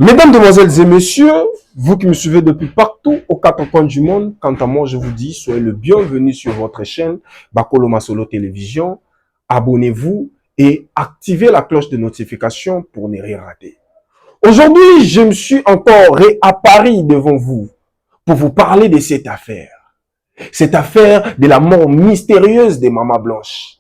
Mesdames, demoiselles et messieurs, vous qui me suivez depuis partout aux quatre coins du monde, quant à moi, je vous dis, soyez le bienvenu sur votre chaîne Bakolo Masolo Télévision. Abonnez-vous et activez la cloche de notification pour ne rien rater. Aujourd'hui, je me suis encore réapparu devant vous pour vous parler de cette affaire. Cette affaire de la mort mystérieuse de Maman Blanche.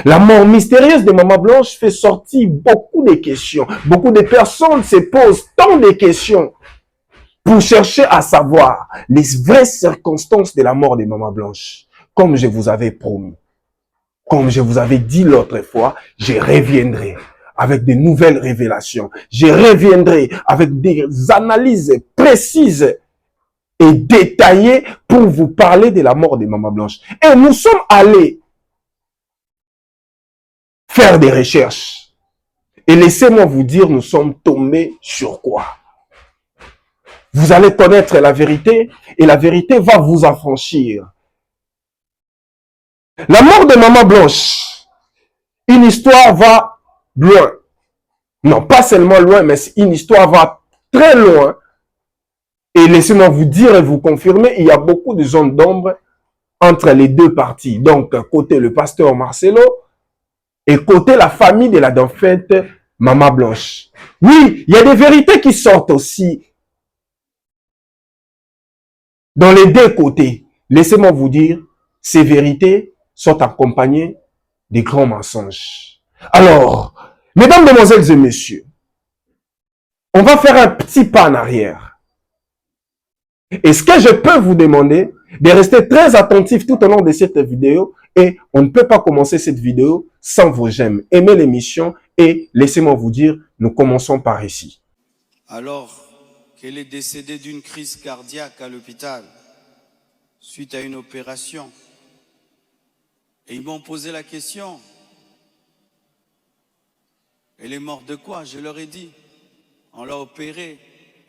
La mort mystérieuse de Maman Blanche fait sortir beaucoup de questions. Beaucoup de personnes se posent tant de questions pour chercher à savoir les vraies circonstances de la mort de Maman Blanche. Comme je vous avais promis, comme je vous avais dit l'autre fois, je reviendrai avec de nouvelles révélations. Je reviendrai avec des analyses précises et détaillées pour vous parler de la mort de Maman Blanche. Et nous sommes allés faire des recherches. Et laissez-moi vous dire, nous sommes tombés sur quoi? Vous allez connaître la vérité et la vérité va vous affranchir. La mort de Maman Blanche, une histoire va loin. Non, pas seulement loin, mais une histoire va très loin. Et laissez-moi vous dire et vous confirmer, il y a beaucoup de zones d'ombre entre les deux parties. Donc, côté le pasteur Marcelo, et côté la famille de la défunte Maman Blanche. Oui, il y a des vérités qui sortent aussi dans les deux côtés. Laissez-moi vous dire, ces vérités sont accompagnées des grands mensonges. Alors, mesdames, demoiselles et messieurs, on va faire un petit pas en arrière. Et ce que je peux vous demander, de rester très attentif tout au long de cette vidéo. Et on ne peut pas commencer cette vidéo sans vos j'aime. Aimez l'émission et laissez-moi vous dire, nous commençons par ici. Alors qu'elle est décédée d'une crise cardiaque à l'hôpital suite à une opération. Et ils m'ont posé la question. Elle est morte de quoi? Je leur ai dit. On l'a opérée.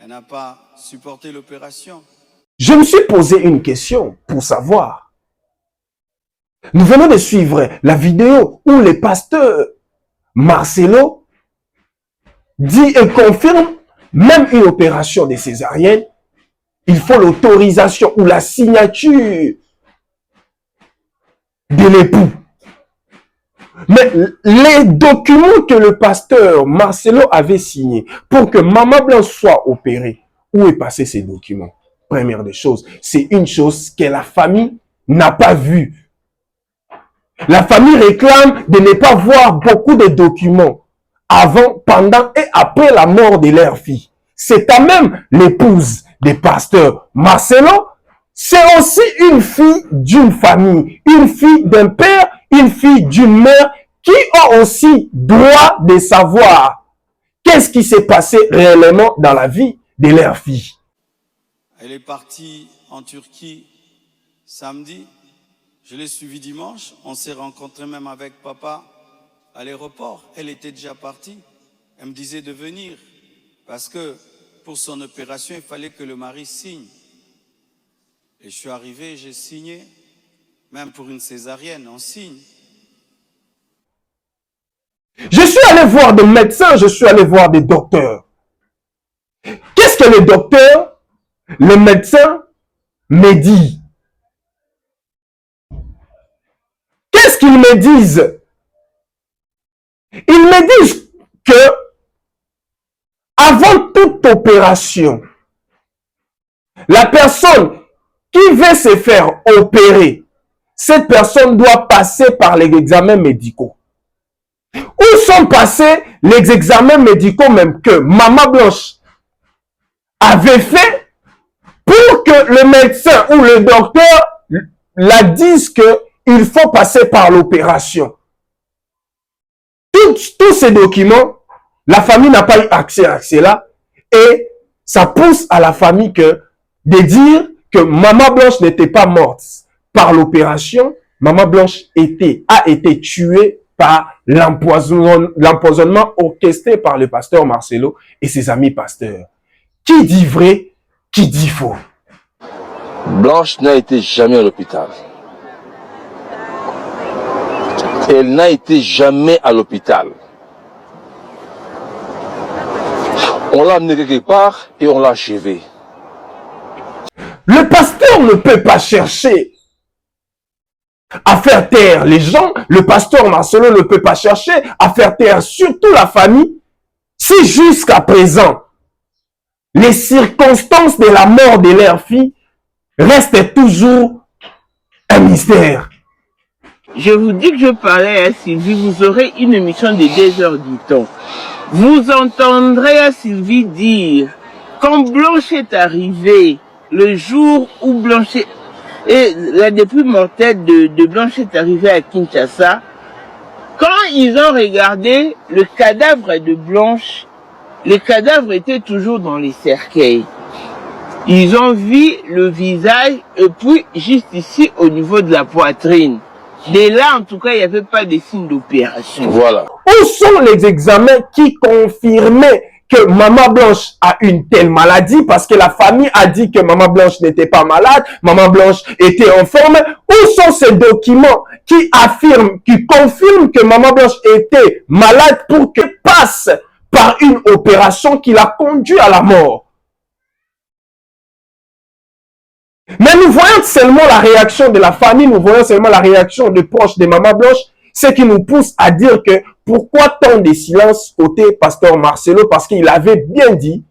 Elle n'a pas supporté l'opération. Je me suis posé une question pour savoir. Nous venons de suivre la vidéo où le pasteur Marcelo dit et confirme même une opération de césarienne. Il faut l'autorisation ou la signature de l'époux. Mais les documents que le pasteur Marcelo avait signés pour que Maman Blanche soit opérée, où est passé ces documents? Première des choses, c'est une chose que la famille n'a pas vue. La famille réclame de ne pas voir beaucoup de documents avant, pendant et après la mort de leur fille. C'est quand même l'épouse des pasteurs Marcelo. C'est aussi une fille d'une famille, une fille d'un père, une fille d'une mère qui ont aussi droit de savoir qu'est-ce qui s'est passé réellement dans la vie de leur fille. Elle est partie en Turquie samedi. Je l'ai suivie dimanche. On s'est rencontrés même avec papa à l'aéroport. Elle était déjà partie. Elle me disait de venir parce que pour son opération, il fallait que le mari signe. Et je suis arrivé, j'ai signé. Même pour une césarienne, on signe. Je suis allé voir des médecins, je suis allé voir des docteurs. Qu'est-ce que les docteurs, les médecins me disent? Qu'est-ce qu'ils me disent? Ils me disent que avant toute opération, la personne qui veut se faire opérer, cette personne doit passer par les examens médicaux. Où sont passés les examens médicaux même que Maman Blanche avait fait pour que le médecin ou le docteur la dise qu'il faut passer par l'opération? Tous ces documents, la famille n'a pas eu accès à cela et ça pousse à la famille de dire que Maman Blanche n'était pas morte par l'opération. Maman Blanche a été tuée par l'empoisonnement orchestré par le pasteur Marcelo et ses amis pasteurs. Qui dit vrai, qui dit faux? Blanche n'a été jamais à l'hôpital. Elle n'a été jamais à l'hôpital. On l'a amené quelque part et on l'a achevé. Le pasteur ne peut pas chercher à faire taire les gens. Le pasteur Marcelo ne peut pas chercher à faire taire surtout la famille. Si jusqu'à présent, les circonstances de la mort de leur fille restent toujours un mystère. Je vous dis que je parlais à Sylvie, vous aurez une émission de 2 heures du temps. Vous entendrez à Sylvie dire, quand Blanche est arrivée, le jour où Blanche et la dépouille mortelle de Blanche est arrivée à Kinshasa, quand ils ont regardé le cadavre de Blanche, les cadavres étaient toujours dans les cercueils. Ils ont vu le visage et puis juste ici au niveau de la poitrine. Dès là, en tout cas, il n'y avait pas de signe d'opération. Voilà. Où sont les examens qui confirmaient que Maman Blanche a une telle maladie? Parce que la famille a dit que Maman Blanche n'était pas malade, Maman Blanche était en forme. Où sont ces documents qui affirment, qui confirment que Maman Blanche était malade pour qu'elle passe par une opération qui l'a conduit à la mort? Mais nous voyons seulement la réaction de la famille, nous voyons seulement la réaction des proches de Maman Blanche, ce qui nous pousse à dire que pourquoi tant de silence côté pasteur Marcelo? Parce qu'il avait bien dit,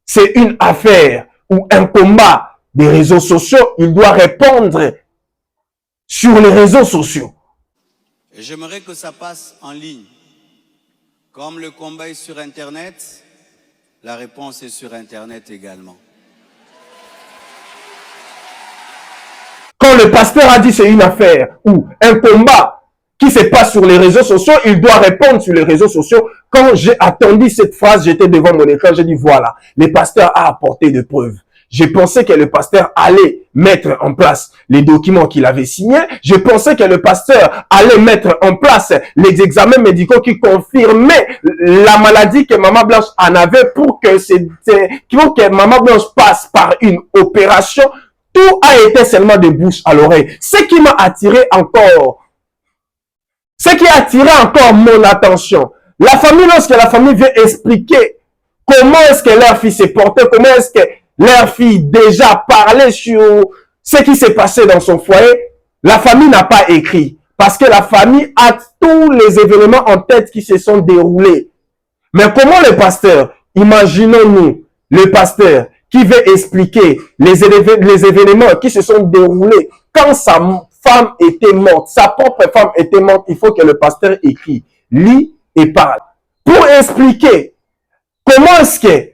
c'est une affaire ou un combat des réseaux sociaux, il doit répondre sur les réseaux sociaux. Et j'aimerais que ça passe en ligne. Comme le combat est sur Internet, la réponse est sur Internet également. Quand le pasteur a dit c'est une affaire ou un combat qui se passe sur les réseaux sociaux, il doit répondre sur les réseaux sociaux. Quand j'ai attendu cette phrase, j'étais devant mon écran, j'ai dit voilà, le pasteur a apporté des preuves. J'ai pensé que le pasteur allait mettre en place les documents qu'il avait signés. Je pensais que le pasteur allait mettre en place les examens médicaux qui confirmaient la maladie que Maman Blanche en avait pour que Maman Blanche passe par une opération. Tout a été seulement de bouche à l'oreille. Ce qui m'a attiré encore, ce qui a attiré encore mon attention, la famille, lorsque la famille vient expliquer comment est-ce que leur fille s'est portée, comment est-ce que leur fille déjà parlait sur ce qui s'est passé dans son foyer, la famille n'a pas écrit. Parce que la famille a tous les événements en tête qui se sont déroulés. Mais comment le pasteur, imaginons-nous, le pasteur qui veut expliquer les événements qui se sont déroulés quand sa femme était morte, sa propre femme était morte, il faut que le pasteur écrit, lit et parle. Pour expliquer comment est-ce que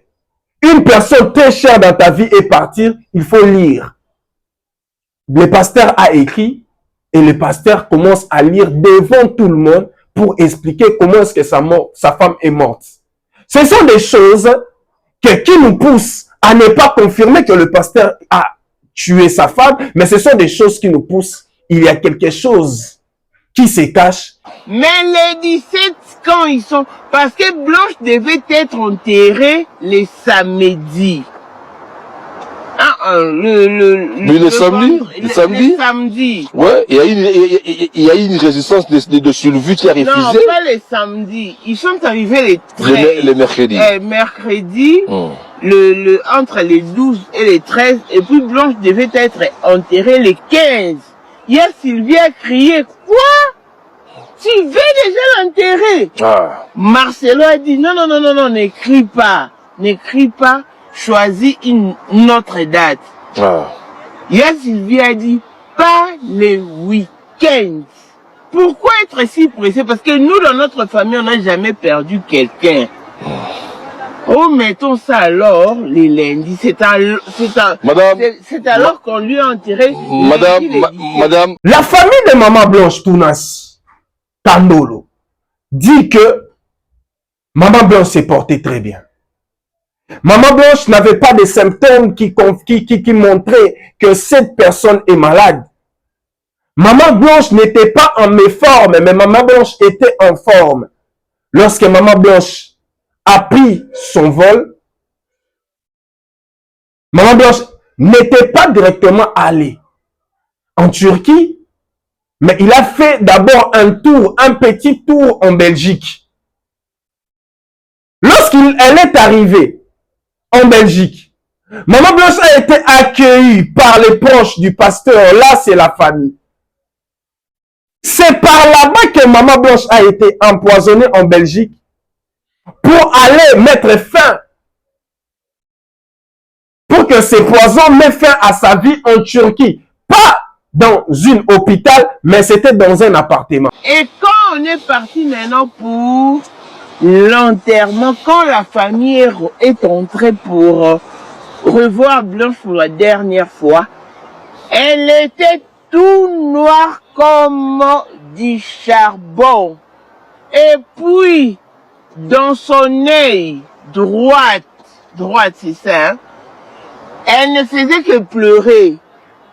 une personne très chère dans ta vie est partie, il faut lire. Le pasteur a écrit et le pasteur commence à lire devant tout le monde pour expliquer comment est-ce que sa femme est morte. Ce sont des choses qui nous poussent à ne pas confirmer que le pasteur a tué sa femme, mais ce sont des choses qui nous poussent. Il y a quelque chose qui se cache. Mais les 17, quand ils sont... Parce que Blanche devait être enterrée les samedis. Le samedi? Le samedi. Ouais, il y a eu une résistance de Sylvie qui a refusé. Non, pas les samedis. Ils sont arrivés les 13. Les mercredis. Mercredi, entre les 12 et les 13. Et puis Blanche devait être enterrée les 15. Hier, Sylvie a crié, quoi? Tu veux déjà l'enterrer? Ah. Marcelo a dit, non, n'écris pas. N'écris pas. Choisis une autre date. Ah. Hier, Sylvie a dit, pas les week-ends. Pourquoi être si pressé? Parce que nous, dans notre famille, on n'a jamais perdu quelqu'un. Oh, mettons ça alors, les lundis. C'est alors qu'on lui a enterré. Madame. La famille de Maman Blanche Tounas, Kandolo, dit que Maman Blanche s'est portée très bien. Maman Blanche n'avait pas de symptômes qui montraient que cette personne est malade. Maman Blanche n'était pas en méforme, mais Maman Blanche était en forme. Lorsque Maman Blanche a pris son vol, Maman Blanche n'était pas directement allée en Turquie, mais il a fait d'abord un petit tour en Belgique. Lorsqu'elle est arrivée en Belgique. Maman Blanche a été accueillie par les proches du pasteur. Là, c'est la famille. C'est par là-bas que Maman Blanche a été empoisonnée en Belgique pour aller mettre fin, pour que ces poisons mettent fin à sa vie en Turquie. Pas dans un hôpital, mais c'était dans un appartement. Et quand on est parti maintenant pour l'enterrement, quand la famille est entrée pour revoir Blanche pour la dernière fois, elle était tout noire comme du charbon. Et puis, dans son œil droite c'est ça, hein, elle ne faisait que pleurer.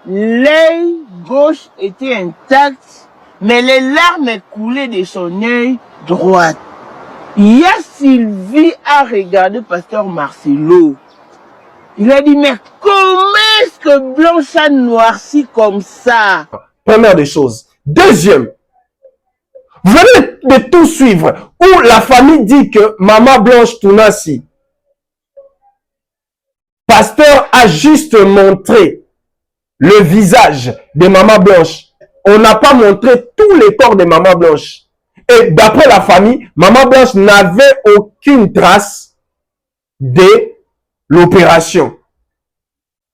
L'œil gauche était intact, mais les larmes coulaient de son œil droit. Il y a Sylvie a regardé Pasteur Marcelo. Il a dit, mais comment est-ce que Blanche a noirci comme ça? Première des choses. Deuxième, vous venez de tout suivre, où la famille dit que Maman Blanche Tounassi, pasteur a juste montré le visage de Maman Blanche. On n'a pas montré tous les corps de Maman Blanche. Et d'après la famille, Maman Blanche n'avait aucune trace de l'opération.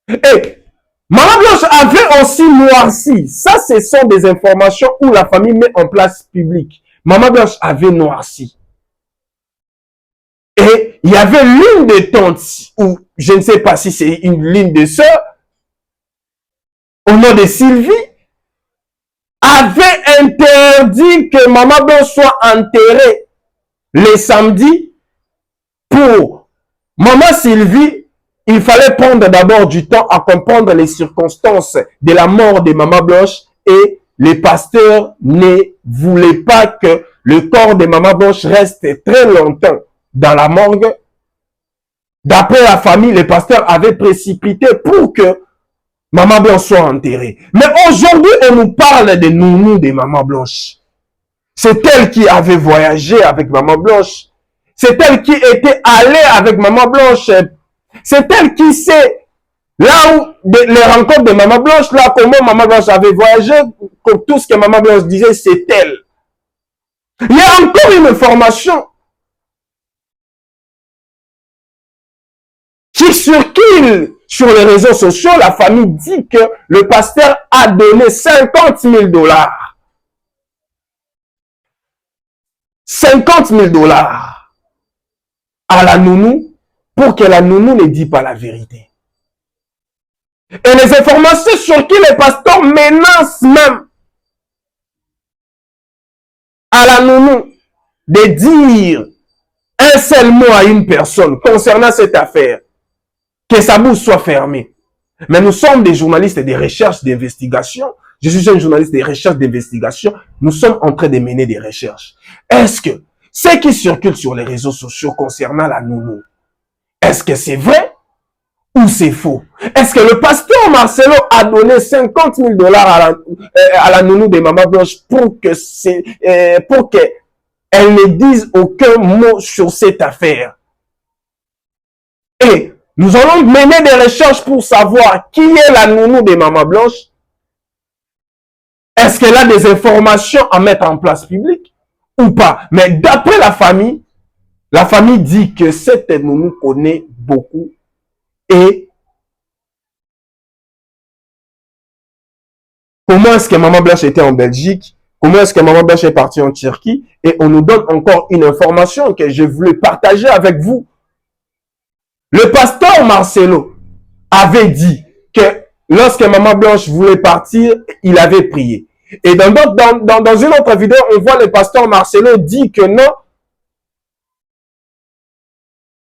Et Maman Blanche avait aussi noirci. Ça, ce sont des informations où la famille met en place publique. Maman Blanche avait noirci. Et il y avait l'une des tantes, ou je ne sais pas si c'est une ligne de sœur, au nom de Sylvie, avait interdit que Maman Blanche soit enterrée les samedis. Pour Maman Sylvie, il fallait prendre d'abord du temps à comprendre les circonstances de la mort de Maman Blanche, et les pasteurs ne voulaient pas que le corps de Maman Blanche reste très longtemps dans la morgue. D'après la famille, les pasteurs avaient précipité pour que Maman Blanche soit enterrée. Mais aujourd'hui, on nous parle de Nounou de Maman Blanche. C'est elle qui avait voyagé avec Maman Blanche. C'est elle qui était allée avec Maman Blanche. C'est elle qui sait, là où les rencontres de Maman Blanche, là, comment Maman Blanche avait voyagé, tout ce que Maman Blanche disait, c'est elle. Il y a encore une information qui circule sur les réseaux sociaux. La famille dit que le pasteur a donné 50 000 dollars. 50 000 dollars à la nounou pour que la nounou ne dise pas la vérité. Et les informations sur qui les pasteurs menacent même à la nounou de dire un seul mot à une personne concernant cette affaire, que sa bouche soit fermée. Mais nous sommes des journalistes de recherche, d'investigation. Je suis un journaliste de recherche, d'investigation. Nous sommes en train de mener des recherches. Est-ce que ce qui circule sur les réseaux sociaux concernant la nounou, est-ce que c'est vrai ou c'est faux? Est-ce que le pasteur Marcelo a donné 50 000 dollars à la nounou de Maman Blanche pour que elle ne dise aucun mot sur cette affaire? Et nous allons mener des recherches pour savoir qui est la nounou de Maman Blanche. Est-ce qu'elle a des informations à mettre en place publique ou pas? Mais d'après la famille dit que cette nounou connaît beaucoup. Et comment est-ce que Maman Blanche était en Belgique? Comment est-ce que Maman Blanche est partie en Turquie? Et on nous donne encore une information que je voulais partager avec vous. Le pasteur Marcelo avait dit que lorsque Maman Blanche voulait partir, il avait prié. Et dans une autre vidéo, on voit le pasteur Marcelo dire que non.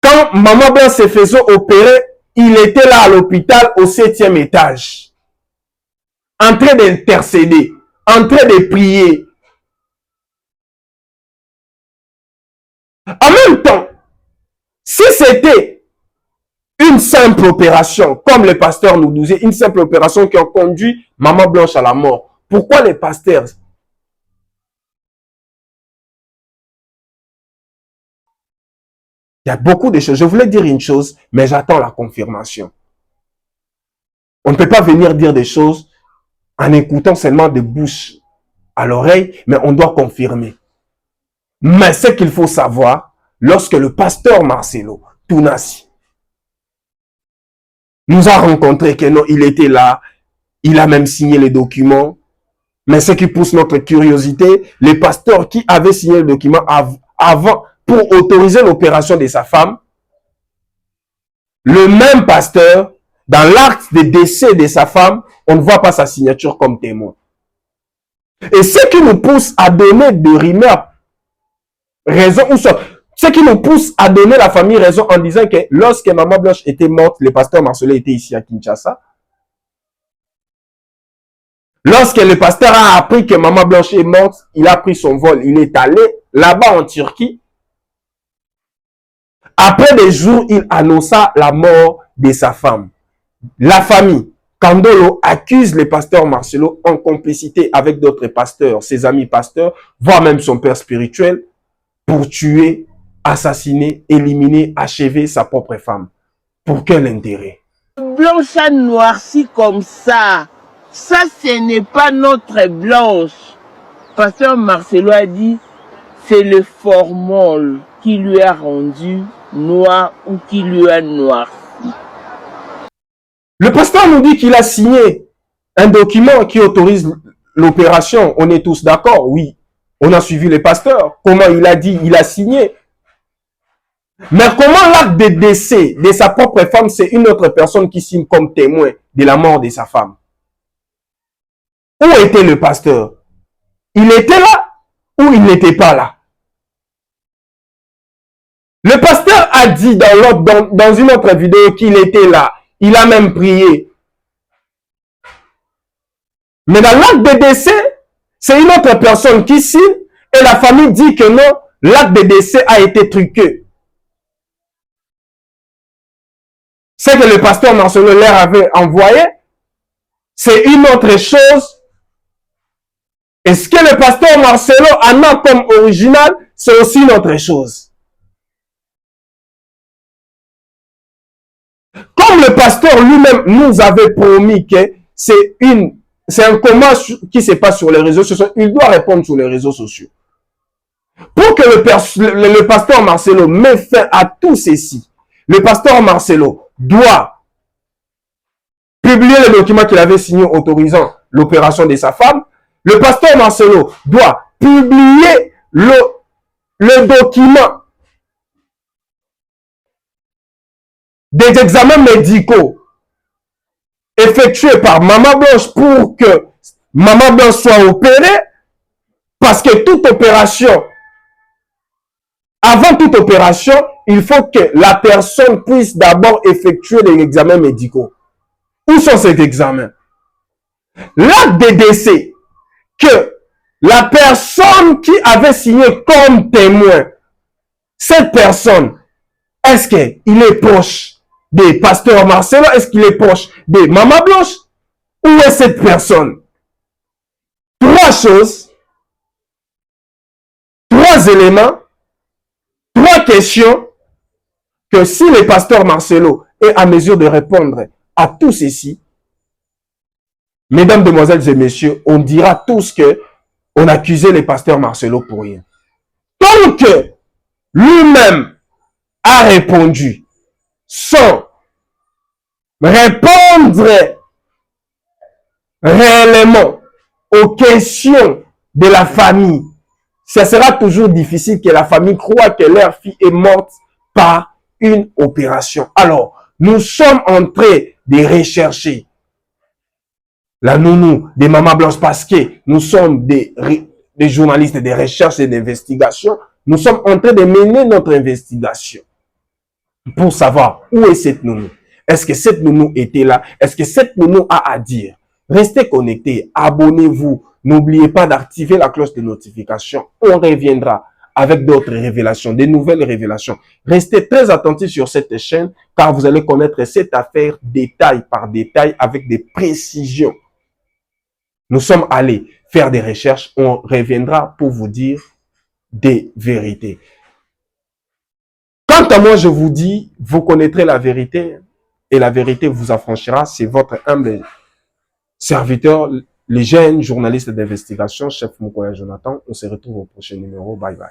Quand Maman Blanche se faisait opérer, il était là à l'hôpital au 7e étage, en train d'intercéder, en train de prier. En même temps, si c'était une simple opération, comme le pasteur nous disait, une simple opération qui a conduit Maman Blanche à la mort, pourquoi les pasteurs Il y a beaucoup de choses. Je voulais dire une chose, mais j'attends la confirmation. On ne peut pas venir dire des choses en écoutant seulement de bouche à l'oreille, mais on doit confirmer. Mais ce qu'il faut savoir, lorsque le pasteur Marcelo Tounassi nous a rencontré, que non, il était là, il a même signé les documents, mais ce qui pousse notre curiosité, les pasteurs qui avaient signé le document avant, pour autoriser l'opération de sa femme, le même pasteur, dans l'acte de décès de sa femme, on ne voit pas sa signature comme témoin. Et ce qui nous pousse à donner de rumeurs raison, ou soit, ce qui nous pousse à donner la famille raison en disant que lorsque Maman Blanche était morte, le pasteur Marcelo était ici à Kinshasa. Lorsque le pasteur a appris que Maman Blanche est morte, il a pris son vol, il est allé là-bas en Turquie. Après des jours, il annonça la mort de sa femme. La famille, Kandolo, accuse le pasteur Marcelo en complicité avec d'autres pasteurs, ses amis pasteurs, voire même son père spirituel, pour tuer, assassiner, éliminer, achever sa propre femme. Pour quel intérêt? Blanche a noirci comme ça. Ça, ce n'est pas notre Blanche. Pasteur Marcelo a dit, c'est le formol qui lui a rendu noir ou qui lui a noirci. Le pasteur nous dit qu'il a signé un document qui autorise l'opération. On est tous d'accord, oui. On a suivi le pasteur. Comment il a dit, il a signé. Mais comment l'acte de décès de sa propre femme, c'est une autre personne qui signe comme témoin de la mort de sa femme? Où était le pasteur? Il était là ou il n'était pas là? Le pasteur a dit dans une autre vidéo qu'il était là. Il a même prié. Mais dans l'acte de décès, c'est une autre personne qui signe et la famille dit que non, l'acte de décès a été truqué. Ce que le pasteur Marcelo leur avait envoyé, c'est une autre chose. Et ce que le pasteur Marcelo en a comme original, c'est aussi une autre chose. Comme le pasteur lui-même nous avait promis que c'est un combat qui se passe sur les réseaux sociaux, il doit répondre sur les réseaux sociaux. Pour que le pasteur Marcelo mette fin à tout ceci, le pasteur Marcelo doit publier le document qu'il avait signé autorisant l'opération de sa femme. Le pasteur Marcelo doit publier le document des examens médicaux effectués par Maman Blanche pour que Maman Blanche soit opérée, parce que toute opération, avant toute opération, il faut que la personne puisse d'abord effectuer les examens médicaux. Où sont ces examens? L'acte de décès que la personne qui avait signé comme témoin, cette personne, est-ce qu'il est proche des pasteurs Marcelo? Est-ce qu'il est proche de Maman Blanche? Où est cette personne? Trois choses, trois éléments, trois questions que si le pasteur Marcelo est à mesure de répondre à tout ceci, mesdames, demoiselles et messieurs, on dira tous que on accusait le pasteur Marcelo pour rien. Tant que lui-même a répondu sans répondre réellement aux questions de la famille, ce sera toujours difficile que la famille croie que leur fille est morte par une opération. Alors, nous sommes en train de rechercher la nounou de Maman Blanche parce que nous sommes des journalistes de recherche et d'investigation. Nous sommes en train de mener notre investigation pour savoir où est cette nounou. Est-ce que cette nounou était là? Est-ce que cette nounou a à dire? Restez connectés, abonnez-vous. N'oubliez pas d'activer la cloche de notification. On reviendra avec d'autres révélations, des nouvelles révélations. Restez très attentifs sur cette chaîne car vous allez connaître cette affaire détail par détail avec des précisions. Nous sommes allés faire des recherches. On reviendra pour vous dire des vérités. Quant à moi, je vous dis, vous connaîtrez la vérité et la vérité vous affranchira. C'est votre humble serviteur, le jeune journaliste d'investigation, chef Mukoya Jonathan. On se retrouve au prochain numéro. Bye bye.